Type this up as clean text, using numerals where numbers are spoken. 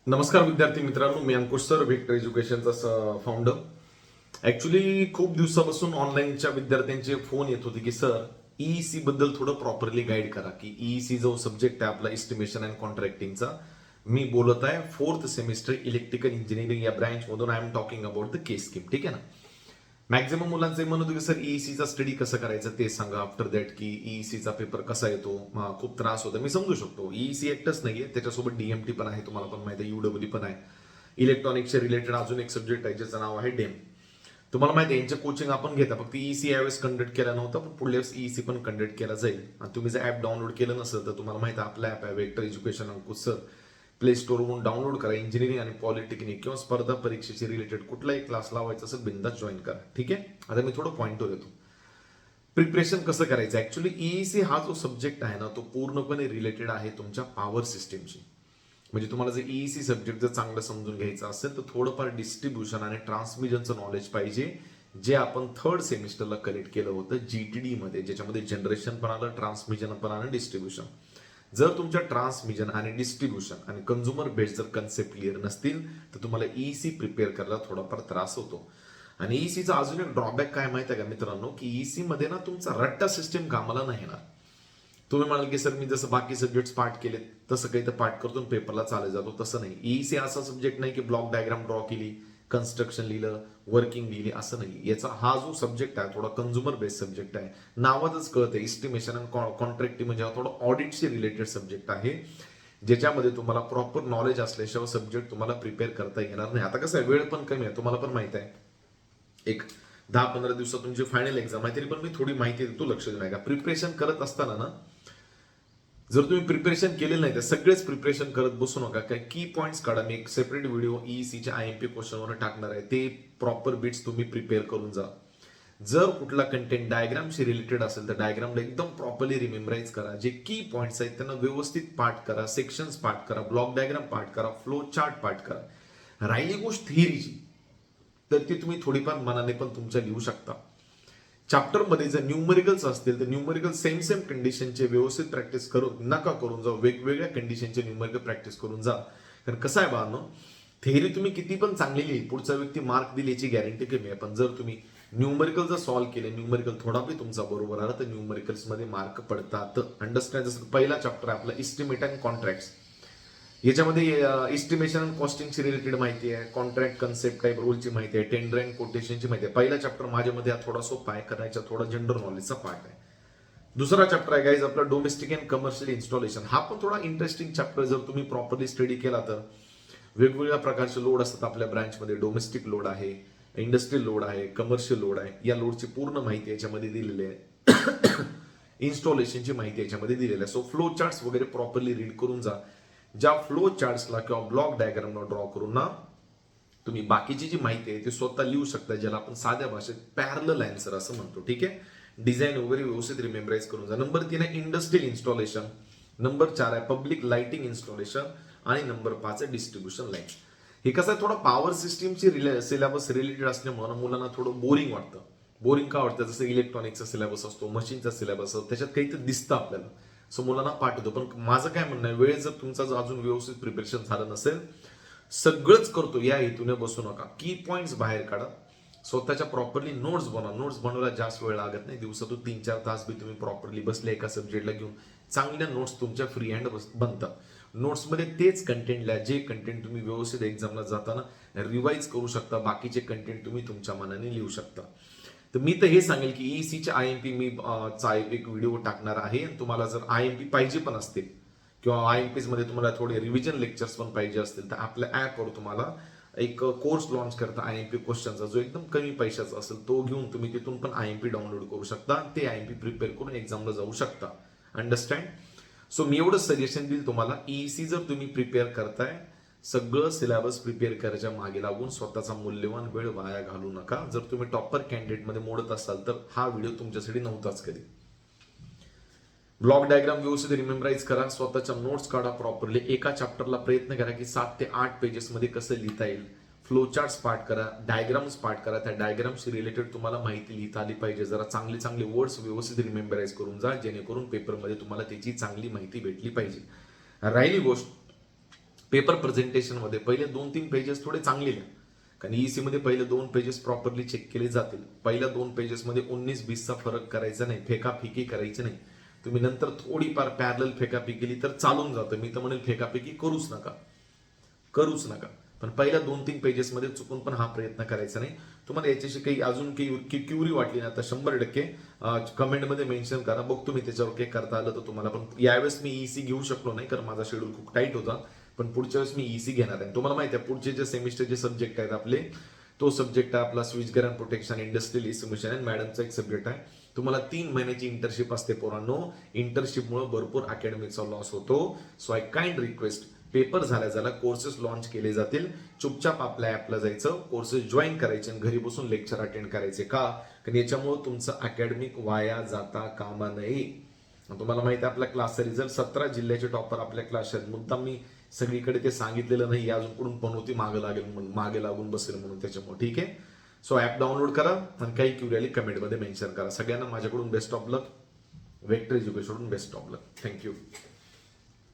नमस्कार विद्यार्थी मित्रांनो, मी अंकुश सर, व्हेक्टर एज्युकेशनचा फाउंडर. ऍक्च्युली खूप दिवसापासून ऑनलाईनच्या विद्यार्थ्यांचे फोन येत होते की सर ईईसी बद्दल थोडं प्रॉपरली गाईड करा. की ईईसी जो सब्जेक्ट आहे आपला इस्टिमेशन अँड कॉन्ट्रॅक्टिंगचा, मी बोलत आहे फोर्थ सेमिस्टर इलेक्ट्रिकल इंजिनिअरिंग या ब्रँच मधून. I am talking about the case scheme. ठीक आहे ना. मॅक्झिमम मुलांचे म्हणत होते की सर ईईसीचा स्टडी कसं करायचं ते सांगा. आफ्टर दॅट की ईईसीचा पेपर कसा येतो, खूप त्रास होतो. मी समजू शकतो, ईईसी एकटच नाहीये, त्याच्यासोबत डीएमटी पण आहे, तुम्हाला पण माहिती आहे, यूडब्ल्यू पण आहे. इलेक्ट्रॉनिक्सच्या रिलेटेड अजून एक सब्जेक्ट आहे ज्याचं नाव आहे डेम. तुम्हाला माहिती आहे यांचे कोचिंग आपण घेता. फक्त ईईसी यावेळेस कंडक्ट केला नव्हता, पण पुढल्या वेळेस ईईसी पण कंडक्ट केला जाईल. आणि तुम्ही जर ऍप डाउनलोड केलं नसेल तर तुम्हाला माहिती आहे आपलं ऍप आहे व्हेक्टर एज्युकेशन अंकुश सर. प्ले स्टोरवरून डाउनलोड करा. इंजिनिअरिंग आणि पॉलिटेक्निक किंवा स्पर्धा परीक्षेशी रिलेटेड कुठलाही क्लास लावायचा असेल बिंदास जॉईन करा. ठीक आहे. आता मी थोडं पॉईंटवर येतो. प्रिपरेशन कसं करायचं. ऍक्च्युली ईईसी हा जो सब्जेक्ट आहे ना, तो पूर्णपणे रिलेटेड आहे तुमच्या पॉवर सिस्टीमशी. म्हणजे तुम्हाला जर ईईसी सब्जेक्ट जर चांगलं समजून घ्यायचं असेल तर थोडंफार डिस्ट्रीब्युशन आणि ट्रान्समिशनचं नॉलेज पाहिजे, जे आपण थर्ड सेमिस्टरला कलेक्ट केलं होतं जीटीडी मध्ये, ज्याच्यामध्ये जनरेशन पण आलं, ट्रान्समिशन पण आलं, डिस्ट्रीब्युशन. जर तुमच्या ट्रान्समिशन आणि डिस्ट्रीब्युशन आणि कंझ्युमर बेस्ड जर कन्सेप्ट क्लिअर नसतील तर तुम्हाला ईईसी प्रिपेअर करायला थोडाफार त्रास होतो. आणि ईसीचा अजून एक ड्रॉबॅक काय माहिती आहे का मित्रांनो, की ईसी मध्ये ना तुमचा रट्टा सिस्टीम कामाला नाही येणार. तुम्ही म्हणाल की सर मी जसं बाकी सब्जेक्ट पाठ केले तसं काही तर पाठ करतो पेपरला चालत जातो, तसं नाही. ईईसी असा सब्जेक्ट नाही की ब्लॉक डायग्राम ड्रॉ केली, कन्स्ट्रक्शन लिहिलं, वर्किंग लिहिली, असं नाही. याचा हा जो सब्जेक्ट आहे थोडा कंझ्युमर बेस्ड सब्जेक्ट आहे. नावातच कळतं इस्टिमेशन आणि कॉन्ट्रॅक्टिंग म्हणजे हा थोडा ऑडिटशी रिलेटेड सब्जेक्ट आहे, ज्याच्यामध्ये तुम्हाला प्रॉपर नॉलेज असल्याशिवाय सब्जेक्ट तुम्हाला प्रिपेअर करता येणार नाही. आता कसं आहे, वेळ पण कमी आहे, तुम्हाला पण माहिती आहे. एक 10-15 दिवसात तुमची फायनल एक्झाम आहे, तरी पण मी थोडी माहिती देतो, लक्ष देऊ नका. प्रिपरेशन करत असताना ना, जर तुम्ही प्रिपरेशन केलेलं नाही तर सगळेच प्रिपरेशन करत बसू नका. काय की पॉईंट्स काढा. मी एक सेपरेट व्हिडिओ ईईसीच्या आयएमपी क्वेश्चनवर टाकणार आहे, ते प्रॉपर बिट्स तुम्ही प्रिपेअर करून जा. जर कुठला कंटेंट डायग्रामशी रिलेटेड असेल तर डायग्रामला एकदम प्रॉपरली रिमेंबराइज करा. जे की पॉईंट्स आहेत त्यांना व्यवस्थित पाठ करा, सेक्शन्स पाठ करा, ब्लॉक डायग्राम पाठ करा, फ्लो चार्ट पाठ करा. राहिली गोष्ट थिअरीची, तर ती तुम्ही थोडीफार मनाने पण तुमच्या लिहू शकता. चॅप्टरमध्ये जर न्यूमरिकल्स असतील तर न्यूमरिकल सेम सेम कंडिशनचे व्यवस्थित प्रॅक्टिस करून नका करून जा, वेगवेगळ्या कंडिशनचे न्यूमरिकल प्रॅक्टिस करून जा. कारण कसं आहे बाळांनो, थेअरी तुम्ही किती पण चांगली लिहिली, पुढचा व्यक्ती मार्क दिली याची गॅरंटी कमी आहे. पण जर तुम्ही न्यूमरिकल जर सॉल्व्ह केले, न्यूमरिकल थोडा बी तुमचा बरोबर आला तर न्यूमरिकल्स मध्ये मार्क पडतात. अंडरस्टँड. जसं पहिला चॅप्टर आहे आपला इस्टिमेट अँड कॉन्ट्रॅक्ट्स. याच्यामध्ये इस्टिमेशन अँड कॉस्टिंगची रिलेटेड माहिती आहे, कॉन्ट्रॅक्ट कन्सेप्ट टाईप रोलची माहिती आहे, टेंडर अँड कोटेशनची माहिती आहे. पहिला चॅप्टर माझ्यामध्ये हा थोडा सोपा आहे, करायचा थोडा जनरल नॉलेजचा पार्ट आहे. दुसरा चॅप्टर आहे गाईज आपला डोमेस्टिक अँड कमर्शियल इन्स्टॉलेशन. हा पण थोडा इंटरेस्टिंग चॅप्टर, जर तुम्ही प्रॉपरली स्टडी केला तर. वेगवेगळ्या प्रकारचे लोड असतात आपल्या ब्रँचमध्ये. डोमेस्टिक लोड आहे, इंडस्ट्रियल लोड आहे, कमर्शियल लोड आहे. या लोडची पूर्ण माहिती याच्यामध्ये दिलेली आहे. इन्स्टॉलेशनची माहिती याच्यामध्ये दिलेली आहे. सो फ्लो चार्ट्स वगैरे प्रॉपरली रीड करून जा. ज्या फ्लो चार्ट्सला किंवा ब्लॉक डायग्रामला ड्रॉ करून ना तुम्ही बाकीची जी माहिती आहे ती स्वतः लिहू शकता, ज्याला आपण साध्या भाषेत पॅरलल आन्सर असं म्हणतो. ठीक आहे. डिझाईन वगैरे व्यवस्थित रिमेंबराइज करून जा. नंबर 3 आहे इंडस्ट्रियल इन्स्टॉलेशन. नंबर 4 आहे पब्लिक लाइटिंग इन्स्टॉलेशन. आणि नंबर 5 आहे डिस्ट्रीब्युशन लाईन. हे कसं आहे, थोडं पॉवर सिस्टीमची सिलेबस रिलेटेड असल्यामुळे मुलांना थोडं बोरिंग वाटतं. बोरिंग का वाटतं, जसं इलेक्ट्रॉनिक्सचा सिलेबस असतो, मशीनचा सिलेबस असतो, त्याच्यात काहीतरी दिसतं आपल्याला. सो मुलांना पाठवतो. पण माझं काय म्हणणं आहे, वेळ जर तुमचा अजून व्यवस्थित प्रिपरेशन झालं नसेल, सगळंच करतो या हेतूने बसू नका. की पॉइंट्स बाहेर काढा, स्वतःच्या प्रॉपरली नोट्स बनवा. नोट्स बनवायला जास्त वेळ लागत नाही. दिवसातून 3-4 तास बी तुम्ही प्रॉपरली बसले एका सब्जेक्टला घेऊन, चांगल्या नोट्स तुमच्या फ्री हँड बनतात. नोट्समध्ये तेच कंटेंट लिहा जे कंटेंट तुम्ही व्यवस्थित एक्झामला जाताना रिवाइज करू शकता. बाकीचे कंटेंट तुम्ही तुमच्या मनाने लिहू शकता. तर मी तर हे सांगेल की ईसीच्या आयएमपी मी चा एक व्हिडिओ टाकणार आहे. तुम्हाला जर आयएमपी पाहिजे पण असतील किंवा आयएमपीज मध्ये तुम्हाला थोडे रिव्हिजन लेक्चर्स पण पाहिजे असतील तर आपल्या ऍपवर तुम्हाला एक कोर्स लॉन्च करता आयएमपी क्वेश्चनचा, जो एकदम कमी पैशाचा असेल. तो घेऊन तुम्ही तिथून पण आयएमपी डाउनलोड करू शकता आणि ते आयएमपी प्रिपेअर करून एक्झामला जाऊ शकता. अंडरस्टँड. सो मी एवढं सजेशन देईल तुम्हाला, ईसी जर तुम्ही प्रिपेअर करताय, सगळं सिलेबस प्रिपेअर करायच्या मागे लागून स्वतःचा मूल्यवान वेळ वाया घालू नका. जर तुम्ही टॉपर कॅन्डिडेट मध्ये मोडत असाल तर हा व्हिडिओ तुमच्यासाठी नव्हताच कधी. ब्लॉक डायग्राम व्यवस्थित रिमेंबराइज करा, स्वतःच्या नोट्स काढा प्रॉपरली. एका चॅप्टरला प्रयत्न करा की 7 ते 8 पेजेस मध्ये कसं लिहिता येईल. फ्लो चार्ट्स पाठ करा, डायग्राम्स पाठ करा. त्या डायग्रामशी रिलेटेड तुम्हाला माहिती लिहिता आली पाहिजे. जरा चांगले चांगले वर्ड्स व्यवस्थित रिमेंबराइज करून जा, जेणेकरून पेपरमध्ये तुम्हाला त्याची चांगली माहिती भेटली पाहिजे. राहिली गोष्ट पेपर प्रेझेंटेशनमध्ये पहिले 2-3 पेजेस थोडे चांगले लिहा, कारण ईसी मध्ये पहिले 2 पेजेस प्रॉपरली चेक केले जातील. पहिल्या 2 पेजेसमध्ये 19-20चा फरक करायचा नाही, फेकाफेकी करायची नाही. तुम्ही नंतर थोडीफार पॅरल फेकाफेकी केली तर चालून जातं. मी तर म्हणेल फेकाफेकी करूच नका. पण पहिल्या 2-3 पेजेसमध्ये चुकून पण हा प्रयत्न करायचा नाही. तुम्हाला याच्याशी काही अजून काही क्युरी वाटली ना तर 100% कमेंटमध्ये मेन्शन करा. बघतो मी त्याच्यावर काही करता आलं तर तुम्हाला. पण यावेळेस मी ईसी घेऊ शकलो नाही कारण माझा शेड्यूल खूप टाईट होता. पण पुढच्या वेळेस मी ईसी घेणार आहे. तुम्हाला माहिती आहे पुढचे जे सेमिस्टरचे सब्जेक्ट आहेत आपले, तो सब्जेक्ट आहे आपला switch gear and protection, industrial estimation आणि मॅडमचा एक सब्जेक्ट आहे. तुम्हाला 3 महिन्याची इंटर्नशिप असते पोरांनो. इंटर्नशिपमुळे भरपूर अकॅडमिकचा लॉस होतो. So I kind request, paper झाल्या कोर्सेस लॉन्च केले जातील. चुपचाप आपल्या ऍपला जायचं, कोर्सेस जॉईन करायचे आणि घरी बसून लेक्चर अटेंड करायचे. का? कारण याच्यामुळे तुमचं अकॅडमिक वाया जाता कामा नये. तुम्हाला माहिती आहे आपल्या क्लासचा रिझल्ट 17 जिल्ह्याचे टॉपर आपल्या क्लास आहेत. मुद्दाम मी सगळीकडे ते सांगितलेलं नाही, अजून कुठून पण होती मागे लागून बसेल म्हणून. त्याच्यामुळे ठीक आहे. सो ऍप डाउनलोड करा आणि काही क्युरी कमेंटमध्ये मेन्शन करा. सगळ्यांना माझ्याकडून best of luck. Vector education best of luck. Thank you.